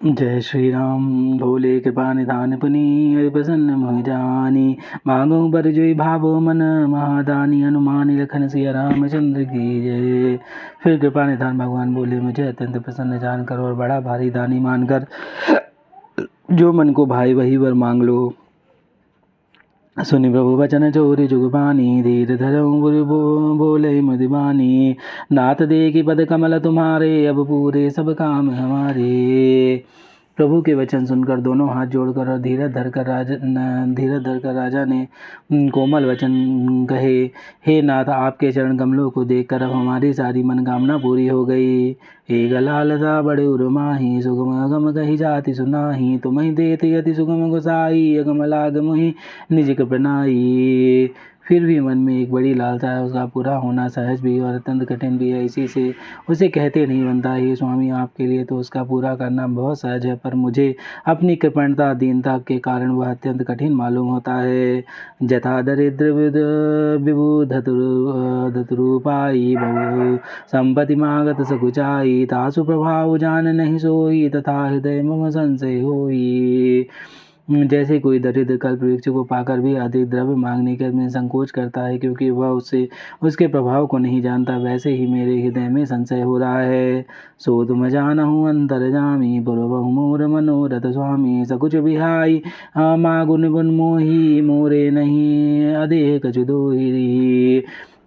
जय श्री राम। भोले कृपा निधान पुनि हरि प्रसन्न मोहि जानी। मांगो बर जोई भावो मन महादानी। हनुमान लखन सिया रामचंद्र की जय। फिर कृपा निधान भगवान बोले, मुझे अत्यंत प्रसन्न जानकर और बड़ा भारी दानी मानकर जो मन को भाई वही वर मांग लो। सुनि प्रभु वचन चोरी जुगबानी। धीर धरऊं बोले मधुबानी। नाथ दे की पद कमल तुम्हारे। अब पूरे सब काम हमारे। प्रभु के वचन सुनकर दोनों हाथ जोड़कर और धीरज धरकर राजा ने कोमल वचन कहे, हे नाथ, आपके चरण कमलों को देखकर अब हमारी सारी मनोकामना पूरी हो गई। एक लालसा बड़े उर्माही। सुगम अगम कही जाति सुनाही। तुम्हि देते अति सुगम गोसाई। अगम लाग मोहि निज कृपनाई। फिर भी मन में एक बड़ी लालसा है, उसका पूरा होना सहज भी और अत्यंत कठिन भी है। इसी से उसे कहते नहीं बनता। हे स्वामी, आपके लिए तो उसका पूरा करना बहुत सहज है, पर मुझे अपनी कृपणता दीनता के कारण वह अत्यंत कठिन मालूम होता है। जथा दरिद्र विभु धतुरूपाई। बहु संपत्ति मागत सकुचाई। तासु प्रभाव जान नहीं सोई। तथा हृदय मम संशय होई। जैसे कोई दरिद्र कल्प वृक्ष को पाकर भी अधिक द्रव्य मांगने के में संकोच करता है, क्योंकि वह उसके प्रभाव को नहीं जानता, वैसे ही मेरे हृदय में संशय हो रहा है। सो तुम जानहु अंतर्जामी। पुरबहु मोर मनोरथ स्वामी। सकुच बिहाई मागुन बुन मोही। मोरे नहीं अदेह कछु दोही।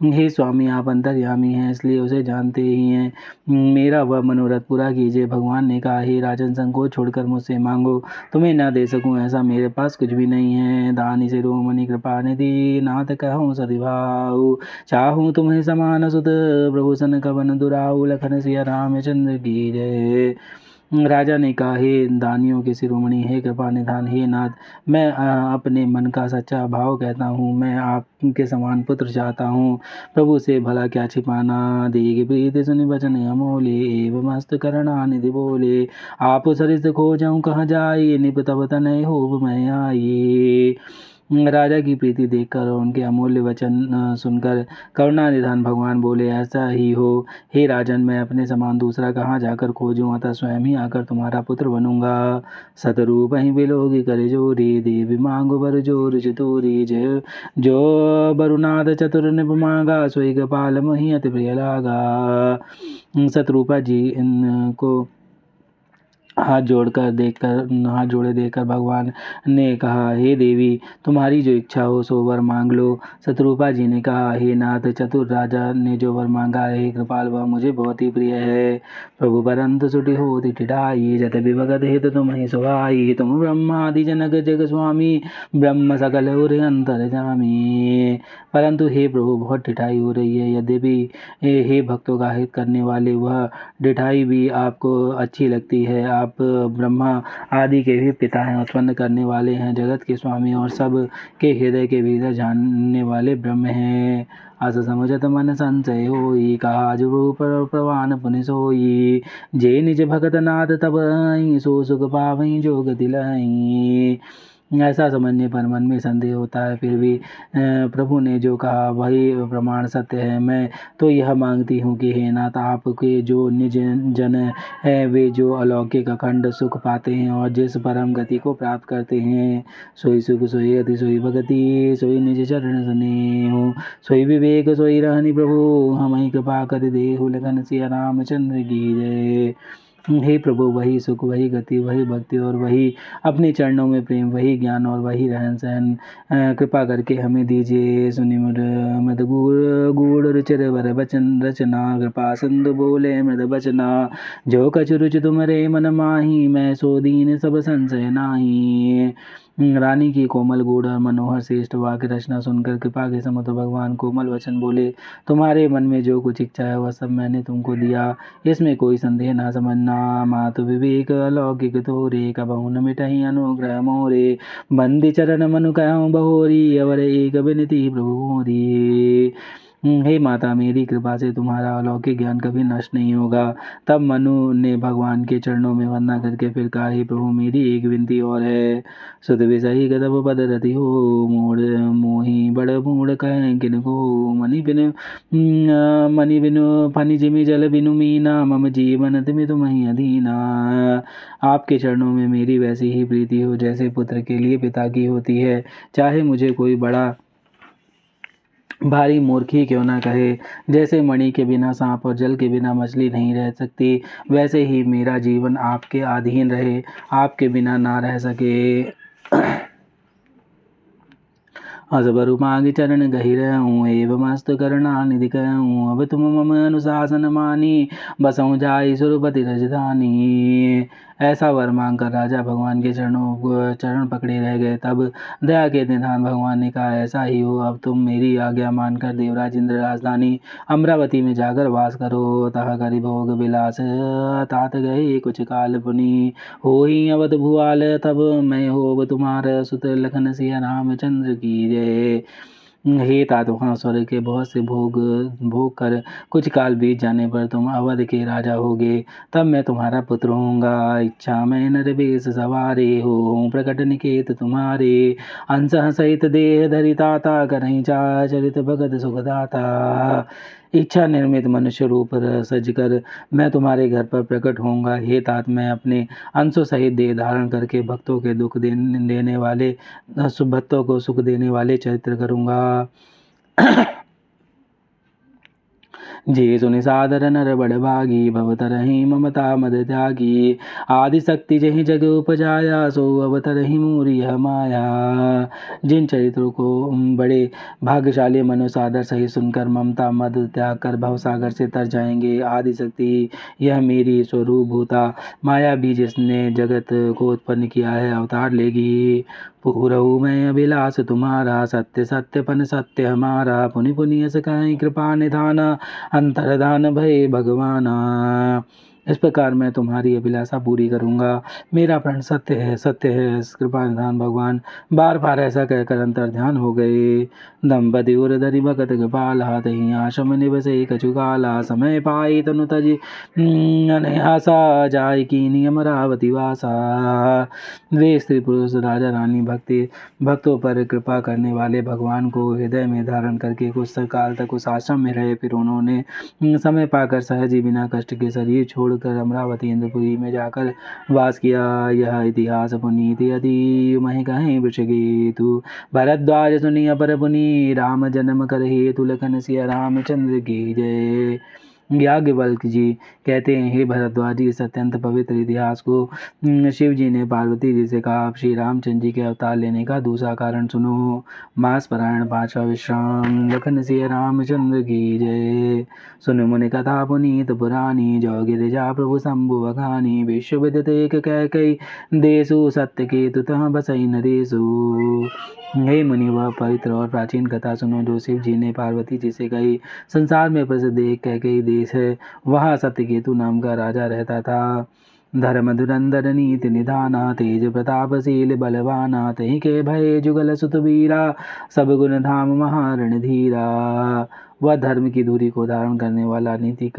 हे स्वामी, आप अंतर्यामी हैं, इसलिए उसे जानते ही हैं। मेरा वह मनोरथ पूरा कीजिए। भगवान ने कहा, हे राजन, संकोच छोड़कर मुझसे मांगो। तुम्हें न दे सकूं ऐसा मेरे पास कुछ भी नहीं है। दानी से रोमणि कृपा निधि। नाथ कहूँ सदिभाऊ। चाहूँ तुम्हें समान सुत। प्रभु सन कवन दुराऊ। लखन सिया रामचंद्र की जय। राजा ने कहा, हे दानियों के शिरोमणि, हे कृपा निधान, हे नाथ, मैं अपने मन का सच्चा भाव कहता हूँ। मैं आपके समान पुत्र चाहता हूँ। प्रभु से भला क्या छिपाना। देगी प्रीति सुनि वचन अमोले। एवं मस्त करना निधि बोले। आप सरिस खोजऊँ कहाँ जाई। निप तब तनय होब मैं आई। राजा की प्रीति देखकर और उनके अमूल्य वचन सुनकर करुणा निधान भगवान बोले, ऐसा ही हो हे राजन, मैं अपने समान दूसरा कहाँ जाकर खोजूं, अतः स्वयं ही आकर तुम्हारा पुत्र बनूंगा। सतरूप ही बिलोगी कर जोरी। देवी मांगो बर जोर चतुरी। जय जो बरुनाथ चतुर निप मांगा। सोई गोपाल मही अति प्रिय लागा। शत्रुपा जी इनको हाथ जोड़े देखकर भगवान ने कहा, हे देवी, तुम्हारी जो इच्छा हो सो वर मांग लो। शत्रुपा जी ने कहा, हे नाथ, चतुर राजा ने जो वर मांगा है कृपाल, वह मुझे बहुत ही प्रिय है। प्रभु परंतु सुटी होती ठिठाई। जत विभगत हित तुम ही सुहाई। तुम ब्रह्मादि जनक जग स्वामी। ब्रह्म सकल उर अंतर जामी। परंतु हे प्रभु, बहुत ठिठाई हो रही है। यद्यपि हे भक्तों का हित करने वाले, वह ठिठाई भी आपको अच्छी लगती है। आप ब्रह्मा आदि के भी पिता हैं, उत्पन्न करने वाले हैं, जगत के स्वामी और सब के हृदय के भीतर जानने वाले ब्रह्म हैं। अस समझत मन संशय होई। कहा जुगु प्रवान पुनि सोई। जे निज भगत नाथ तब आई। सो सुख पावई जो गति लई। ऐसा समझने पर मन में संदेह होता है, फिर भी प्रभु ने जो कहा वही प्रमाण सत्य है। मैं तो यह मांगती हूँ कि हे नाथ, आपके जो निज जन है, वे जो अलौकिक अखंड सुख पाते हैं और जिस परम गति को प्राप्त करते हैं, सोई सुख सोई गति सोई भगति। सोई निज चरण स्नेह। सोई विवेक सोई रहनी प्रभु। हम ही कृपा कर देहु। लखन सिया रामचंद्र की जय। हे प्रभु, वही सुख, वही गति, वही भक्ति और वही अपने चरणों में प्रेम, वही ज्ञान और वही रहन सहन कृपा करके हमें दीजिए। सुनि मृद गूढ़ रुचिर वर बचन रचना। कृपा सिंधु बोले मृद बचना। जो कछु रुचि तुमरे मन माही। मैं सो दीन सब संशय नाही। रानी की कोमल गूढ़ और मनोहर श्रेष्ठ वाक्य रचना सुनकर कृपा के समुद्र भगवान कोमल वचन बोले, तुम्हारे मन में जो कुछ इच्छा है वह सब मैंने तुमको दिया, इसमें कोई संदेह ना समझना। मातु विवेक अलौकिक तोरे। कबहु न मिटहि अनुग्रह मोरे। बंदी चरण मनु कहूँ बहोरी। अवर एक विनती प्रभु मोरी। हे माता, मेरी कृपा से तुम्हारा अलौकिक ज्ञान कभी नष्ट नहीं होगा। तब मनु ने भगवान के चरणों में वंदना करके फिर कहा, हे प्रभु, मेरी एक विनती और है। सुत विषयी गदब पद रति हो, मूढ़ मोहि बड़ मूढ़ कहें किनको। मणि बिनु फनि जिमि जल बिनु मीना, मम जीवन तिमि तुम्हि अधीना। आपके चरणों में मेरी वैसी ही प्रीति हो जैसे पुत्र के लिए पिता की होती है। चाहे मुझे कोई बड़ा भारी मूर्खी क्यों ना कहे। जैसे मणि के बिना सांप और जल के बिना मछली नहीं रह सकती, वैसे ही मेरा जीवन आपके अधीन रहे, आपके बिना ना रह सके। असबरु मांग चरण गहिरऊँ, एवं अस्तु करुणा निधि कहूँ। अब तुम मम अनुशासन मानी, बसऊँ जाई सुरपति राजधानी। ऐसा वर मांग कर राजा भगवान के चरण पकड़े रह गए। तब दया के निधान भगवान ने कहा, ऐसा ही हो, अब तुम मेरी आज्ञा मानकर देवराज इंद्र राजधानी अमरावती में जाकर वास करो। तहाँ करि भोग विलास, तात गए कुछ काल पुनि। होई अवध भुआल, तब मैं होब तुम्हार सुत, लखन सिया रामचंद्र की जय। हे तात, वहाँ स्वर्ग के बहुत से भोग कर कुछ काल बीत जाने पर तुम अवध के राजा होगे। तब मैं तुम्हारा पुत्र होऊंगा। इच्छा मैं नर बेश सवारे, हो प्रकट निकेत तुम्हारे। अंश सहित देह धरि ताता, करहीं चरित भगत सुखदाता। इच्छा निर्मित मनुष्य रूप सज कर मैं तुम्हारे घर पर प्रकट होऊंगा। हे तात, मैं अपने अंशों सहित देह धारण करके भक्तों के दुख देने वाले भक्तों को सुख देने वाले चरित्र करूंगा। जे सुनि सादर नर बड़ भागी, भवतरहि ममता मद त्यागी। आदि शक्ति जहि जग उपजाया, सो अवतरहि मोरी यह माया। जिन चरित्रों को बड़े भाग्यशाली मनु सादर सही सुनकर ममता मद त्याग कर भवसागर से तर जाएंगे। आदि शक्ति यह मेरी स्वरूप भूता माया भी जिसने जगत को उत्पन्न किया है, अवतार लेगी। पूरऊ मैं अभिलाष तुम्हारा, सत्य सत्य पन सत्य हमारा। पुनि पुनि यस कहीं कृपा निधाना, अंतरदान भय भगवाना। इस प्रकार मैं तुम्हारी अभिलाषा पूरी करूंगा। मेरा प्रण सत्य है, कृपा निधान भगवान। बार बार ऐसा कहकर अंतर ध्यान हो गए। दंपति उर धरि भगत कृपाला, तहीं आश्रम निवसे कछुकाला। समय पाई तनु तजि अनयासा, जाय कीनी अमरावती वासा। वे स्त्री पुरुष राजा रानी भक्तों पर कृपा करने वाले भगवान को हृदय में धारण करके कुछ काल तक उस आश्रम में रहे। फिर उन्होंने समय पाकर सहज ही बिना कष्ट के शरीर छोड़कर अमरावती इंद्रपुरी में जाकर वास किया। यह इतिहास पुनीत यदि महि कहें वृषगेतु। भरद्वाज सुनी अपर पुनि, राम जन्म कर हेतु। लखन सिया रामचंद्र की जय। याज्ञवल्क्य जी कहते हैं, हे भरद्वाज जी, इस अत्यंत पवित्र इतिहास को शिव जी ने पार्वती जी से कहा। अब श्री रामचंद्र जी के अवतार लेने का दूसरा कारण सुनो। मास पारायण, पांचवा विश्राम। लखन सिया रामचंद्र की जय। सुन मुनि कथा पुनीत पुरानी, जो गिरिजा प्रभु शंभु बखानी। विश्व विदित एक कैकई, देशु सत्य केतु तहाँ बसई नरेशु। हे मुनि, वह पवित्र और प्राचीन कथा सुनो जो शिव जी ने पार्वती जी से कही। संसार में प्रसिद्ध एक कैकई देश है, वहाँ सत्यकेतु नाम का राजा रहता था। धर्म धुरंधर नीति निधाना, तेज प्रतापशील बलवाना। तहीं के भय जुगल सुत वीरा, सब गुण धाम महारण धीरा। वह धर्म की धुरी को धारण करने वाला, नीति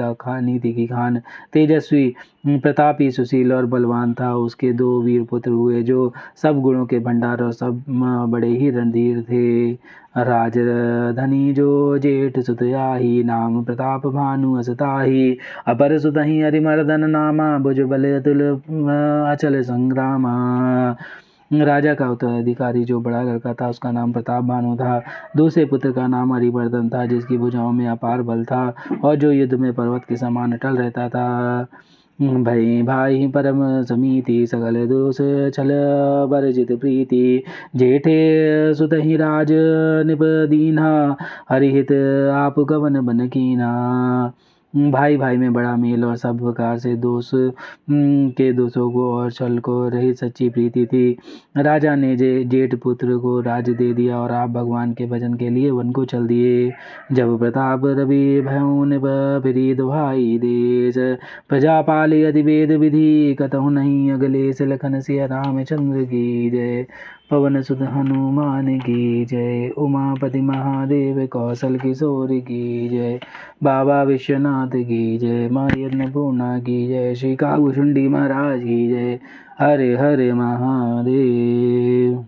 की खान, तेजस्वी, प्रतापी, सुशील और बलवान था। उसके 2 वीर पुत्र हुए जो सब गुणों के भंडार और सब बड़े ही रणधीर थे। राजधनी जो जेठ सुत आही, नाम प्रताप भानु असताही। अपर सुत ही हरिमर्दन नामा, भुज बल अतुल अचल संग्रामा। राजा का उत्तराधिकारी जो बड़ा लड़का था, उसका नाम प्रताप भानु था। दूसरे पुत्र का नाम हरिवर्धन था, जिसकी भुजाओं में अपार बल था और जो युद्ध में पर्वत के समान अटल रहता था। भई भाई परम समीति, सकल दोष छल वर्जित प्रीति। जेठे सुत ही राज निप दीन्हा, हरिहित आप गवन बन कीना। भाई भाई में बड़ा मेल और सब प्रकार से दोष के दोषों को और छल को रहित सच्ची प्रीति थी। राजा ने जेठ पुत्र को राज्य दे दिया और आप भगवान के भजन के लिए वन को चल दिए। जब प्रताप रवि भयोन फिरी दुहाई देश, प्रजा पाले अति वेद विधि कतहु नहीं अगलेश। लखन सिया रामचंद्र की जय, पवन सुत हनुमान की जय, उमापति महादेव कौशल किशोर की जय, बाबा विश्वनाथ की जय, माँ अन्नपूर्णा की जय, श्री कागभूषुंडी महाराज की जय। हरे हरे महादेव।